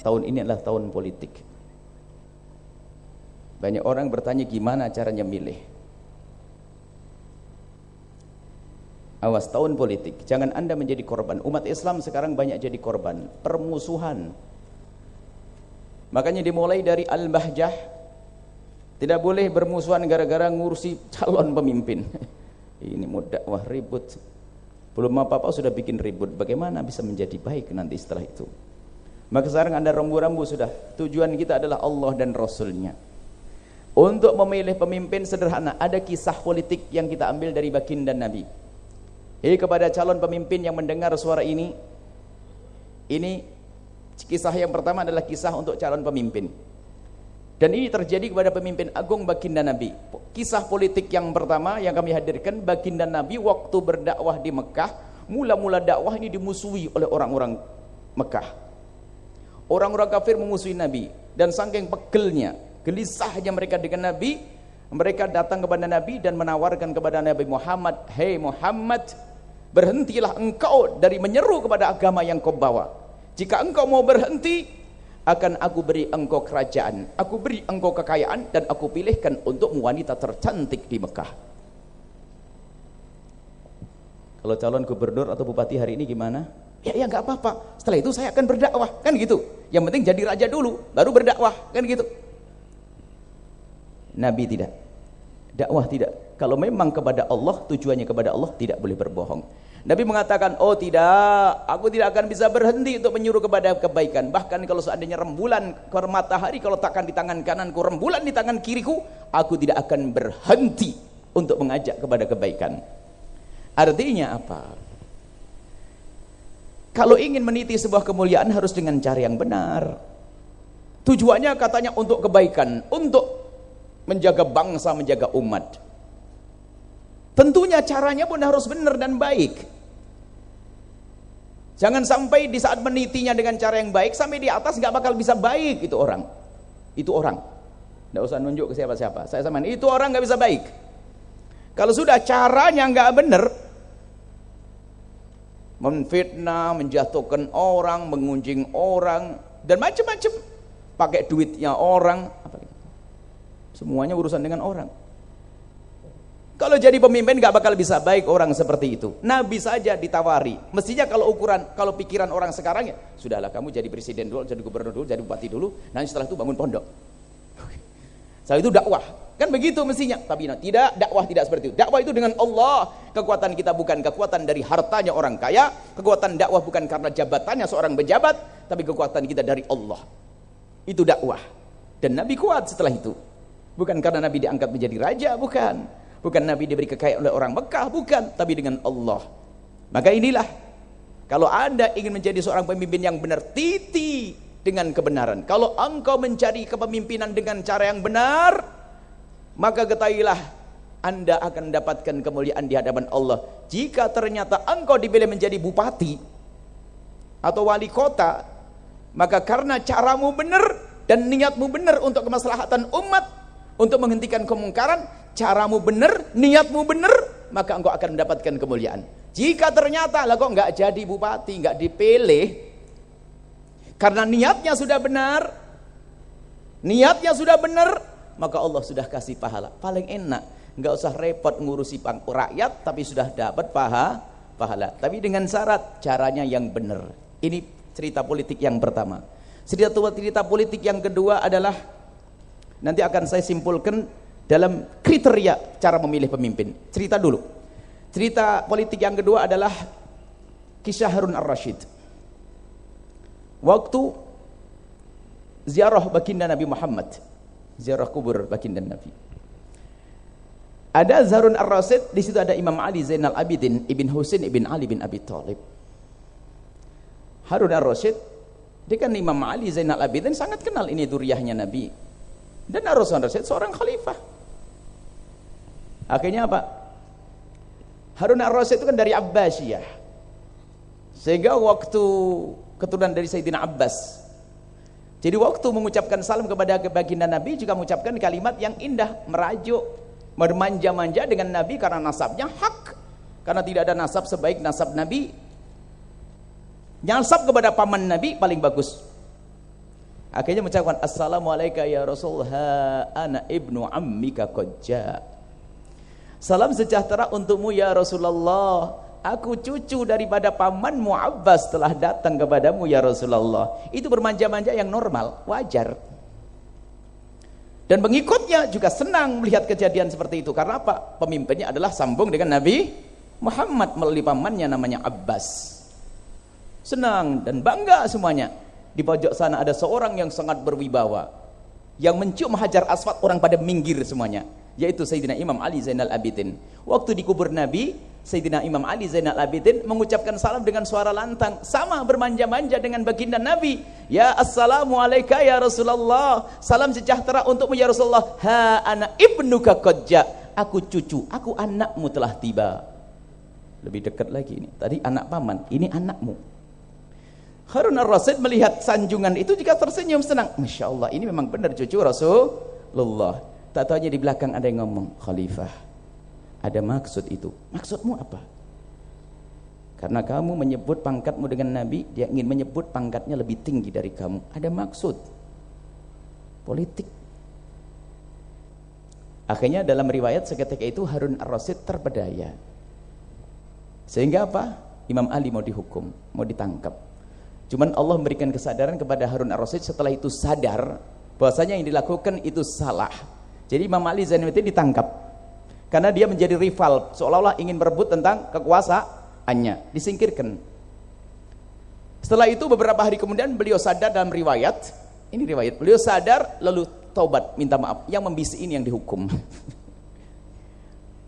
Tahun ini adalah tahun politik. Banyak orang bertanya gimana caranya milih. Awas, tahun politik, jangan Anda menjadi korban. Umat Islam sekarang banyak jadi korban permusuhan. Makanya dimulai dari Al-Bahjah, tidak boleh bermusuhan gara-gara ngurusi calon pemimpin. Ini mau dakwah ribut, belum apa-apa sudah bikin ribut. Bagaimana bisa menjadi baik nanti setelah itu? Maka sekarang Anda rambu-rambu sudah. Tujuan kita adalah Allah dan Rasulnya. Untuk memilih pemimpin sederhana, ada kisah politik yang kita ambil dari baginda Nabi. Kepada calon pemimpin yang mendengar suara ini kisah yang pertama adalah kisah untuk calon pemimpin. Dan ini terjadi kepada pemimpin agung baginda Nabi. Kisah politik yang pertama yang kami hadirkan, baginda Nabi waktu berdakwah di Mekah, mula-mula dakwah ini dimusuhi oleh orang-orang Mekah. Orang-orang kafir memusuhi Nabi, dan saking pegelnya, gelisahnya mereka dengan Nabi, mereka datang kepada Nabi dan menawarkan kepada Nabi Muhammad, "Hei Muhammad, berhentilah engkau dari menyeru kepada agama yang kau bawa. Jika engkau mau berhenti, akan aku beri engkau kerajaan, aku beri engkau kekayaan, dan aku pilihkan untuk wanita tercantik di Mekah." Kalau calon gubernur atau bupati hari ini gimana? Ya nggak apa-apa, setelah itu saya akan berdakwah, kan gitu. Yang penting jadi raja dulu, baru berdakwah, kan gitu. Nabi tidak, dakwah tidak. Kalau memang kepada Allah, tujuannya kepada Allah, tidak boleh berbohong. Nabi mengatakan, oh tidak, aku tidak akan bisa berhenti untuk menyuruh kepada kebaikan. Bahkan kalau seandainya rembulan ke matahari kalau takkan di tangan kananku, rembulan di tangan kiriku, aku tidak akan berhenti untuk mengajak kepada kebaikan. Artinya apa? Kalau ingin meniti sebuah kemuliaan harus dengan cara yang benar. Tujuannya katanya untuk kebaikan, untuk menjaga bangsa, menjaga umat. Tentunya caranya pun harus benar dan baik. Jangan sampai di saat menitinya dengan cara yang baik, sampai di atas nggak bakal bisa baik itu orang. Itu orang. Nggak usah nunjuk ke siapa-siapa. Saya sama itu orang nggak bisa baik. Kalau sudah caranya nggak benar, menfitnah, menjatuhkan orang, mengunjing orang, dan macam-macam, pakai duitnya orang, semuanya urusan dengan orang. Kalau jadi pemimpin gak bakal bisa baik orang seperti itu. Nabi saja ditawari. Mestinya kalau pikiran orang sekarang, ya sudahlah, kamu jadi presiden dulu, jadi gubernur dulu, jadi bupati dulu, nanti setelah itu bangun pondok. Setelah itu dakwah. Kan begitu mestinya. Tapi tidak, dakwah tidak seperti itu. Dakwah itu dengan Allah. Kekuatan kita bukan kekuatan dari hartanya orang kaya, kekuatan dakwah bukan karena jabatannya seorang pejabat, tapi kekuatan kita dari Allah. Itu dakwah. Dan Nabi kuat setelah itu. Bukan karena Nabi diangkat menjadi raja, bukan. Bukan Nabi diberi kekayaan oleh orang Mekah, bukan, tapi dengan Allah. Maka inilah, kalau Anda ingin menjadi seorang pemimpin yang benar, titi dengan kebenaran. Kalau engkau mencari kepemimpinan dengan cara yang benar, maka ketahuilah Anda akan mendapatkan kemuliaan di hadapan Allah. Jika ternyata engkau dipilih menjadi bupati atau wali kota, maka karena caramu benar dan niatmu benar untuk kemaslahatan umat, untuk menghentikan kemungkaran, caramu benar, niatmu benar, maka engkau akan mendapatkan kemuliaan. Jika ternyata lah kok nggak jadi bupati, nggak dipilih, karena niatnya sudah benar, maka Allah sudah kasih pahala. Paling enak, nggak usah repot ngurusi rakyat, tapi sudah dapat pahala. Tapi dengan syarat caranya yang benar. Ini cerita politik yang pertama. Cerita politik yang kedua adalah, nanti akan saya simpulkan dalam kriteria cara memilih pemimpin. Cerita dulu. Cerita politik yang kedua adalah kisah Harun ar-Rasyid. Waktu ziarah baginda Nabi Muhammad, ziarah kubur baginda Nabi. Ada Harun ar-Rasyid, di situ ada Imam Ali Zainal Abidin ibn Husain ibn Ali bin Abi Thalib. Harun ar-Rasyid, dia kan Imam Ali Zainal Abidin sangat kenal ini duriahnya Nabi. Dan Harun ar-Rasyid seorang khalifah. Akhirnya apa? Harun ar-Rasyid itu kan dari Abbasiyah. Sehingga waktu keturunan dari Sayyidina Abbas. Jadi waktu mengucapkan salam kepada baginda Nabi juga mengucapkan kalimat yang indah, merajuk, bermanja-manja dengan Nabi karena nasabnya hak. Karena tidak ada nasab sebaik nasab Nabi. Nasab kepada paman Nabi paling bagus. Akhirnya mengucapkan assalamualaikum ya Rasul, ha ana ibnu ammika qad jaa. Salam sejahtera untukmu ya Rasulullah, aku cucu daripada pamanmu Abbas telah datang kepadamu ya Rasulullah. Itu bermanja-manja yang normal, wajar. Dan pengikutnya juga senang melihat kejadian seperti itu. Karena apa? Pemimpinnya adalah sambung dengan Nabi Muhammad melalui pamannya namanya Abbas. Senang dan bangga semuanya. Di pojok sana ada seorang yang sangat berwibawa, yang mencium hajar aswad, orang pada minggir semuanya, yaitu Sayyidina Imam Ali Zainal Abidin. Waktu dikubur Nabi, Sayyidina Imam Ali Zainal Abidin mengucapkan salam dengan suara lantang, sama bermanja-manja dengan baginda Nabi. Ya assalamualaikum ya Rasulullah, salam sejahtera untukmu ya Rasulullah, ha ana ibnuka qad jaa, aku cucu, aku anakmu telah tiba. Lebih dekat lagi ini, tadi anak paman, ini anakmu. Harun ar-Rasyid melihat sanjungan itu juga tersenyum senang. Masya Allah, ini memang benar cucu Rasulullah. Tak tahunya di belakang ada yang ngomong, Khalifah, ada maksud itu. Maksudmu apa? Karena kamu menyebut pangkatmu dengan Nabi, dia ingin menyebut pangkatnya lebih tinggi dari kamu. Ada maksud politik. Akhirnya dalam riwayat seketika itu Harun ar-Rasyid terpedaya. Sehingga apa? Imam Ali mau dihukum, mau ditangkap. Cuman Allah memberikan kesadaran kepada Harun ar-Rasyid setelah itu sadar bahwasanya yang dilakukan itu salah. Jadi Imam Ali Zainal Abidin ditangkap karena dia menjadi rival, seolah-olah ingin merebut tentang kekuasaannya, disingkirkan. Setelah itu beberapa hari kemudian beliau sadar, dalam riwayat, ini riwayat, beliau sadar lalu taubat, minta maaf. Yang membisik ini yang dihukum.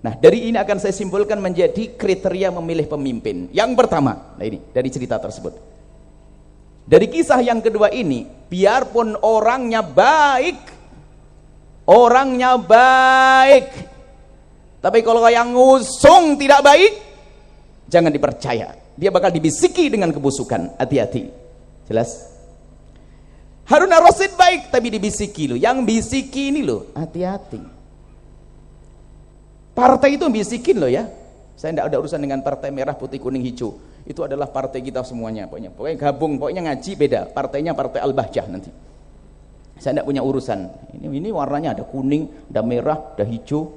Nah, dari ini akan saya simpulkan menjadi kriteria memilih pemimpin. Yang pertama, nah ini dari cerita tersebut. Dari kisah yang kedua ini, biarpun orangnya baik, tapi kalau yang ngusung tidak baik, jangan dipercaya. Dia bakal dibisiki dengan kebusukan. Hati-hati. Jelas? Harun ar-Rasyid baik, tapi dibisiki loh. Yang bisiki ini loh, hati-hati. Partai itu bisikin loh ya. Saya tidak ada urusan dengan partai merah, putih, kuning, hijau. Itu adalah partai kita semuanya. Pokoknya gabung, pokoknya ngaji beda. Partainya partai Al-Bahjah nanti. Saya tidak punya urusan. Ini warnanya ada kuning, ada merah, ada hijau,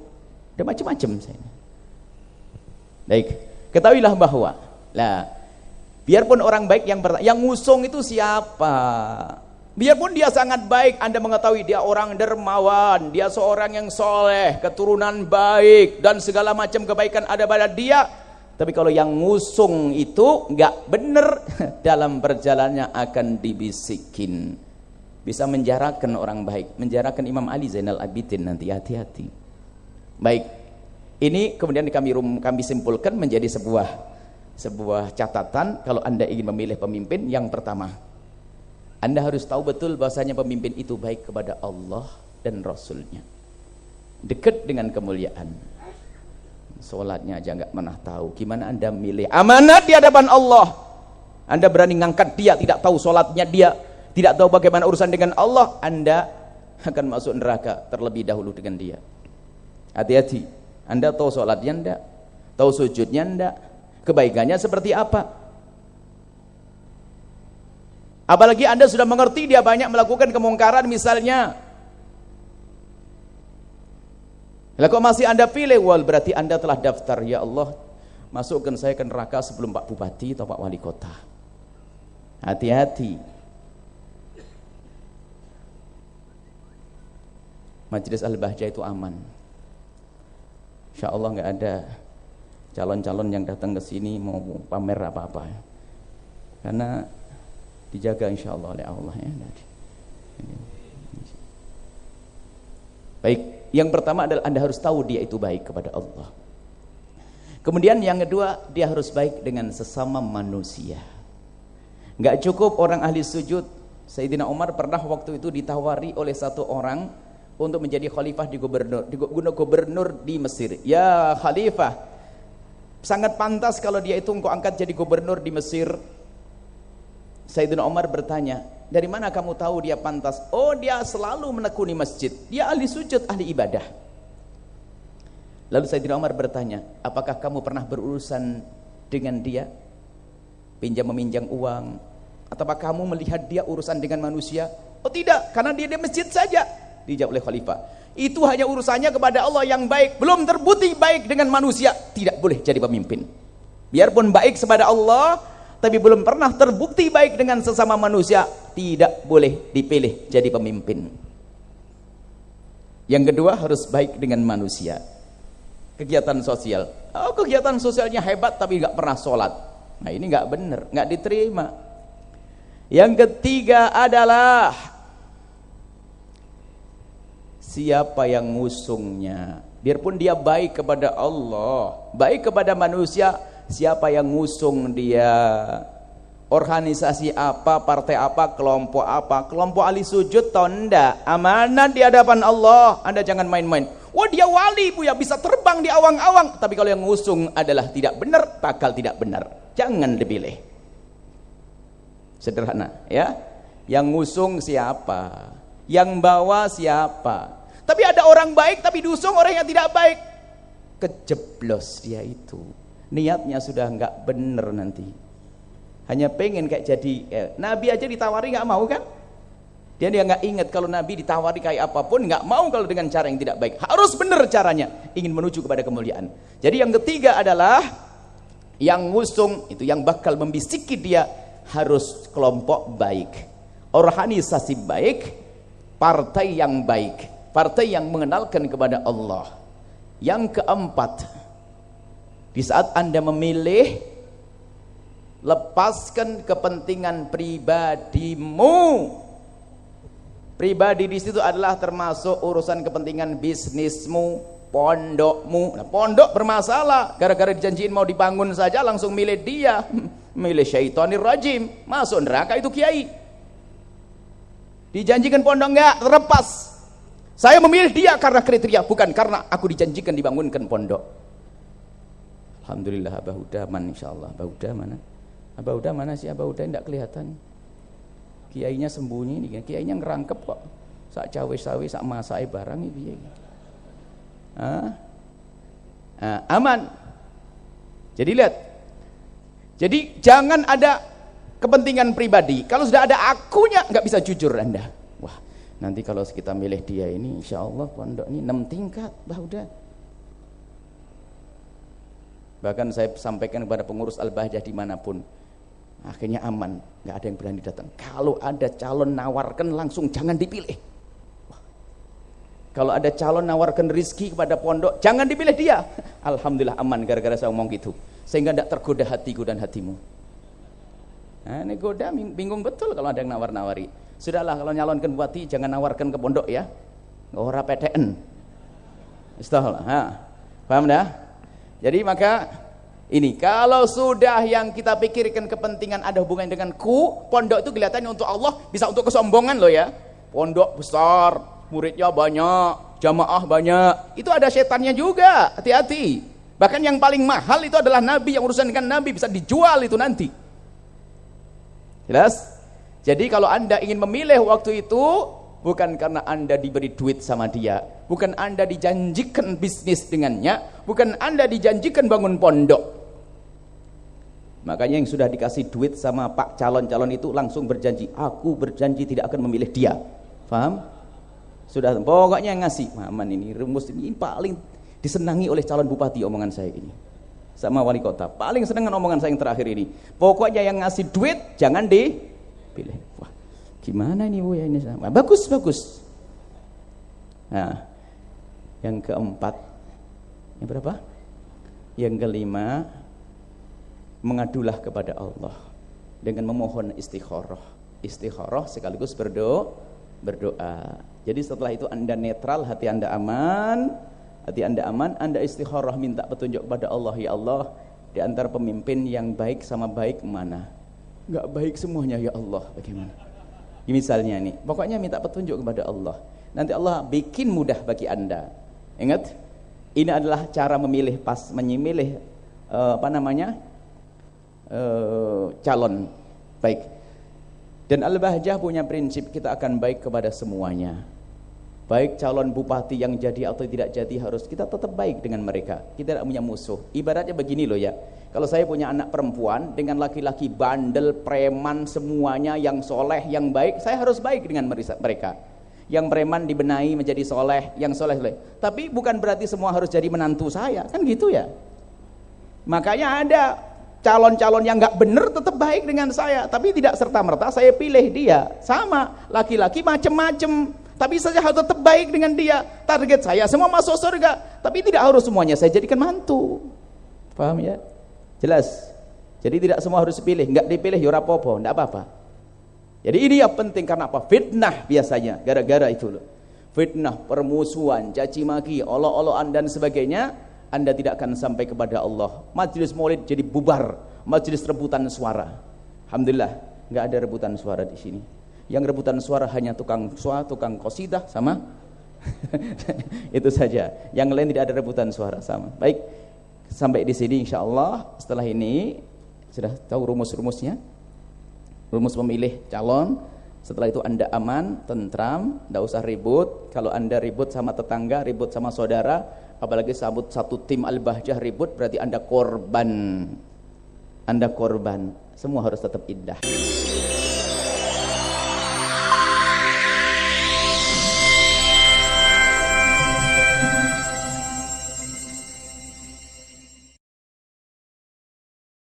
ada macam-macam. Baik, ketahuilah bahwa, biarpun orang baik yang ngusung itu siapa? Biarpun dia sangat baik, Anda mengetahui dia orang dermawan, dia seorang yang soleh, keturunan baik, dan segala macam kebaikan ada pada dia. Tapi kalau yang ngusung itu nggak benar, dalam perjalanannya akan dibisikin. Bisa menjarakan orang baik, menjarakan Imam Ali Zainal Abidin nanti, hati-hati. Baik, ini kemudian kami simpulkan menjadi sebuah catatan kalau Anda ingin memilih pemimpin. Yang pertama, Anda harus tahu betul bahwasanya pemimpin itu baik kepada Allah dan Rasulnya, dekat dengan kemuliaan. Sholatnya aja nggak pernah tahu, gimana Anda milih amanat di hadapan Allah? Anda berani ngangkat dia, tidak tahu sholatnya dia, tidak tahu bagaimana urusan dengan Allah, Anda akan masuk neraka terlebih dahulu dengan dia. Hati-hati. Anda tahu sholatnya enggak, tahu sujudnya enggak, kebaikannya seperti apa. Apalagi Anda sudah mengerti dia banyak melakukan kemungkaran misalnya. Lah kok masih Anda pilih? Wal, berarti Anda telah daftar, ya Allah, masukkan saya ke neraka sebelum Pak Bupati atau Pak Wali Kota. Hati-hati. Majelis Al-Bahjah itu aman. Insya Allah nggak ada calon-calon yang datang ke sini mau pamer apa-apa. Karena dijaga insya Allah oleh Allah ya. Baik, yang pertama adalah Anda harus tahu dia itu baik kepada Allah. Kemudian yang kedua, dia harus baik dengan sesama manusia. Nggak cukup orang ahli sujud. Sayyidina Umar pernah waktu itu ditawari oleh satu orang untuk menjadi khalifah di gubernur di Mesir. Ya khalifah, sangat pantas kalau dia itu engkau angkat jadi gubernur di Mesir. Sayyidina Umar bertanya, dari mana kamu tahu dia pantas? Oh, dia selalu menekuni masjid, dia ahli sujud, ahli ibadah. Lalu Sayyidina Umar bertanya, apakah kamu pernah berurusan dengan dia? Pinjam meminjam uang? Ataukah kamu melihat dia urusan dengan manusia? Oh tidak, karena dia di masjid saja. Dijawab oleh khalifah, itu hanya urusannya kepada Allah yang baik, belum terbukti baik dengan manusia, tidak boleh jadi pemimpin. Biarpun baik kepada Allah, tapi belum pernah terbukti baik dengan sesama manusia, tidak boleh dipilih jadi pemimpin. Yang kedua, harus baik dengan manusia. Kegiatan sosial, kegiatan sosialnya hebat tapi nggak pernah sholat, nah ini nggak benar, nggak diterima. Yang ketiga adalah siapa yang ngusungnya. Biarpun dia baik kepada Allah, baik kepada manusia, siapa yang ngusung dia, organisasi apa, partai apa, kelompok ahli sujud atau enggak, amanat di hadapan Allah. Anda jangan main-main. Wah dia wali ya, bisa terbang di awang-awang, tapi kalau yang ngusung adalah tidak benar, bakal tidak benar, jangan dipilih. Sederhana ya, yang ngusung siapa, yang bawa siapa. Tapi ada orang baik tapi diusung orang yang tidak baik, kejeblos dia itu, niatnya sudah nggak benar, nanti hanya pengen kayak jadi Nabi aja ditawari nggak mau kan. Dia nggak ingat kalau Nabi ditawari kayak apapun nggak mau kalau dengan cara yang tidak baik. Harus benar caranya, ingin menuju kepada kemuliaan. Jadi yang ketiga adalah yang ngusung itu, yang bakal membisiki dia, harus kelompok baik, organisasi baik, partai yang baik, partai yang mengenalkan kepada Allah. Yang keempat, di saat Anda memilih, lepaskan kepentingan pribadimu. Pribadi di situ adalah termasuk urusan kepentingan bisnismu, pondokmu. Nah, pondok bermasalah gara-gara dijanjiin mau dibangun saja langsung milih dia, milih syaitonir rajim, masuk neraka itu kiai. Dijanjikan pondok enggak, terlepas. Saya memilih dia karena kriteria, bukan karena aku dijanjikan dibangunkan pondok. Alhamdulillah Abah Huda man, insyaallah. Abah Huda mana? Abah Huda mana sih? Abah Huda enggak kelihatan. Kiainya sembunyi nih, kiainya ngerangkep kok. Sak cawe-cawe, sak masake barang iki. Aman. Jadi lihat. Jadi jangan ada kepentingan pribadi. Kalau sudah ada akunya, nggak bisa jujur Anda. Wah, nanti kalau kita milih dia ini, insya Allah pondok ini 6 tingkat, bah udah. Bahkan saya sampaikan kepada pengurus Al-Bahjah dimanapun, akhirnya aman, nggak ada yang berani datang. Kalau ada calon nawarkan langsung jangan dipilih. Wah. Kalau ada calon nawarkan rizki kepada pondok, jangan dipilih dia. Alhamdulillah aman gara-gara saya ngomong gitu, sehingga tidak tergoda hatiku dan hatimu. Nah, ini goda bingung betul kalau ada yang nawar-nawari. Sudahlah, kalau nyalonkan bupati jangan nawarkan ke pondok ya, ora PTN. Istahlah, paham dah? Jadi maka ini, kalau sudah yang kita pikirkan kepentingan ada hubungannya dengan pondok itu kelihatannya untuk Allah, bisa untuk kesombongan loh ya. Pondok besar, muridnya banyak, jamaah banyak, itu ada setannya juga, hati-hati. Bahkan yang paling mahal itu adalah Nabi, yang urusan dengan Nabi bisa dijual itu nanti. Jelas? Jadi kalau Anda ingin memilih waktu itu, bukan karena Anda diberi duit sama dia, bukan Anda dijanjikan bisnis dengannya, bukan Anda dijanjikan bangun pondok. Makanya yang sudah dikasih duit sama pak calon-calon itu langsung berjanji, aku berjanji tidak akan memilih dia. Paham? Sudah, pokoknya yang ngasih. Aman, ini rumus ini paling disenangi oleh calon bupati omongan saya ini. Sama wali kota, paling senang omongan saya yang terakhir ini. Pokoknya yang ngasih duit jangan dipilih. Wah, gimana ini Bu ya ini sama. Bagus. Nah, yang keempat, yang berapa? Yang kelima, mengadulah kepada Allah dengan memohon istikharah sekaligus berdoa. Jadi setelah itu Anda netral, hati Anda aman, Anda istikharah minta petunjuk kepada Allah. Ya Allah, di antara pemimpin yang baik sama baik mana? Enggak baik semuanya ya Allah, bagaimana? Misalnya nih, pokoknya minta petunjuk kepada Allah. Nanti Allah bikin mudah bagi Anda. Ingat, ini adalah cara memilih calon baik. Dan Al-Bahjah punya prinsip, kita akan baik kepada semuanya. Baik calon bupati yang jadi atau tidak jadi, harus kita tetap baik dengan mereka. Kita tidak punya musuh. Ibaratnya begini loh ya, kalau saya punya anak perempuan dengan laki-laki bandel, preman, semuanya yang soleh, yang baik, saya harus baik dengan mereka. Yang preman dibenahi menjadi soleh, yang soleh. Tapi bukan berarti semua harus jadi menantu saya, kan gitu ya. Makanya ada calon-calon yang nggak bener tetap baik dengan saya, tapi tidak serta-merta saya pilih dia. Sama, laki-laki macem-macem, tapi saya harus tetap baik dengan dia. Target saya semua masuk surga, tapi tidak harus semuanya saya jadikan mantu. Paham ya? Jelas. Jadi tidak semua harus dipilih, nggak dipilih ya ora apa-apa, nggak apa-apa. Jadi ini yang penting, karena apa? Fitnah biasanya, gara-gara itu loh. Fitnah, permusuhan, caci maki, olok-olokan dan sebagainya, Anda tidak akan sampai kepada Allah. Majelis maulid jadi bubar, majelis rebutan suara. Alhamdulillah, nggak ada rebutan suara di sini. Yang rebutan suara hanya tukang qasidah sama itu saja. Yang lain tidak ada rebutan suara sama. Baik, sampai di sini insyaallah. Setelah ini sudah tahu rumus-rumusnya, rumus memilih calon. Setelah itu Anda aman, tentram, tidak usah ribut. Kalau Anda ribut sama tetangga, ribut sama saudara, apalagi satu tim Al-Bahjah ribut, berarti Anda korban. Anda korban. Semua harus tetap indah.